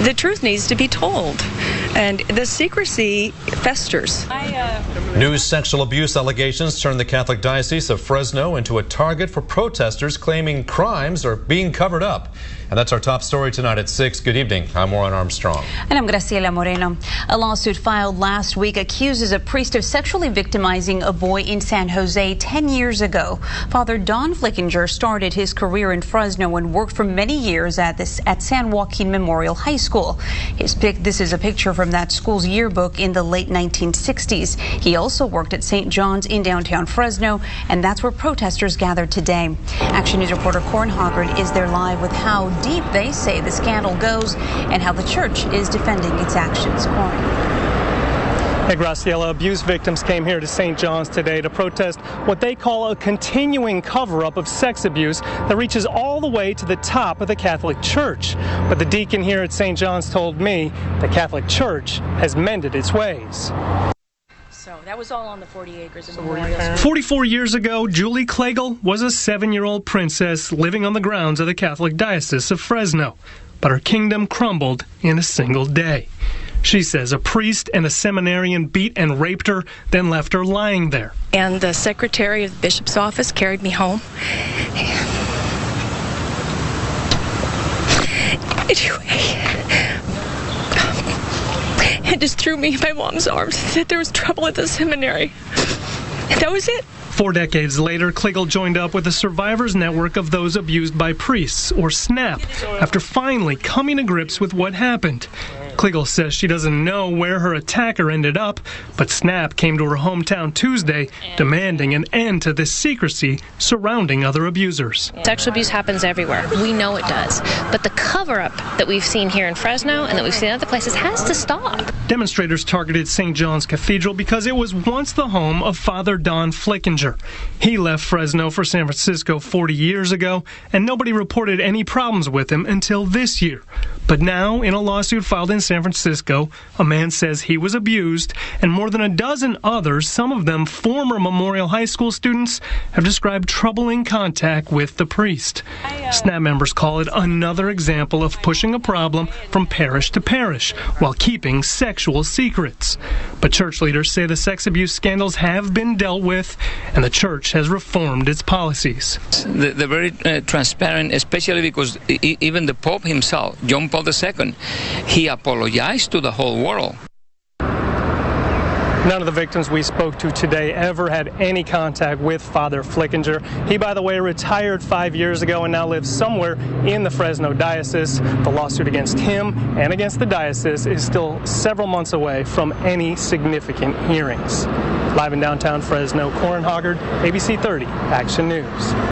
the truth needs to be told, and the secrecy festers. New sexual abuse allegations turned the Catholic Diocese of Fresno into a target for protesters claiming crimes are being covered up. And that's our top story tonight at 6. Good evening. I'm Warren Armstrong. And I'm Graciela Moreno. A lawsuit filed last week accuses a priest of sexually victimizing a boy in San Jose 10 years ago. Father Don Flickinger started his career in Fresno and worked for many years at San Joaquin Memorial High School. This is a picture from that school's yearbook in the late 1960s. He also worked at St. John's in downtown Fresno, and that's where protesters gathered today. Action News reporter Corin Hoggard is there live with how deep they say the scandal goes and how the church is defending its actions. Corin. Hey, Graciela, abuse victims came here to St. John's today to protest what they call a continuing cover-up of sex abuse that reaches all the way to the top of the Catholic Church. But the deacon here at St. John's told me the Catholic Church has mended its ways. So that was all on the 40 acres of Memorial. 44 years ago, Julie Klegel was a 7-year-old princess living on the grounds of the Catholic Diocese of Fresno. But her kingdom crumbled in a single day. She says a priest and a seminarian beat and raped her, then left her lying there. And the secretary of the bishop's office carried me home. And just threw me in my mom's arms and said there was trouble at the seminary. And that was it. 4 decades later, Klegel joined up with the Survivors Network of Those Abused by Priests, or SNAP, after finally coming to grips with what happened. Klegel says she doesn't know where her attacker ended up, but SNAP came to her hometown Tuesday demanding an end to this secrecy surrounding other abusers. Sexual abuse happens everywhere. We know it does. But the cover-up that we've seen here in Fresno and that we've seen in other places has to stop. Demonstrators targeted St. John's Cathedral because it was once the home of Father Don Flickinger. He left Fresno for San Francisco 40 years ago, and nobody reported any problems with him until this year. But now, in a lawsuit filed in San Francisco, a man says he was abused, and more than a dozen others, some of them former Memorial High School students, have described troubling contact with the priest. SNAP members call it another example of pushing a problem from parish to parish while keeping sexual secrets. But church leaders say the sex abuse scandals have been dealt with, and the church has reformed its policies. They're very transparent, especially because even the Pope himself, John Paul II, he apologized to the whole world. None of the victims we spoke to today ever had any contact with Father Flickinger. He, by the way, retired 5 years ago and now lives somewhere in the Fresno Diocese. The lawsuit against him and against the diocese is still several months away from any significant hearings. Live in downtown Fresno, Corin Hoggard, ABC 30, Action News.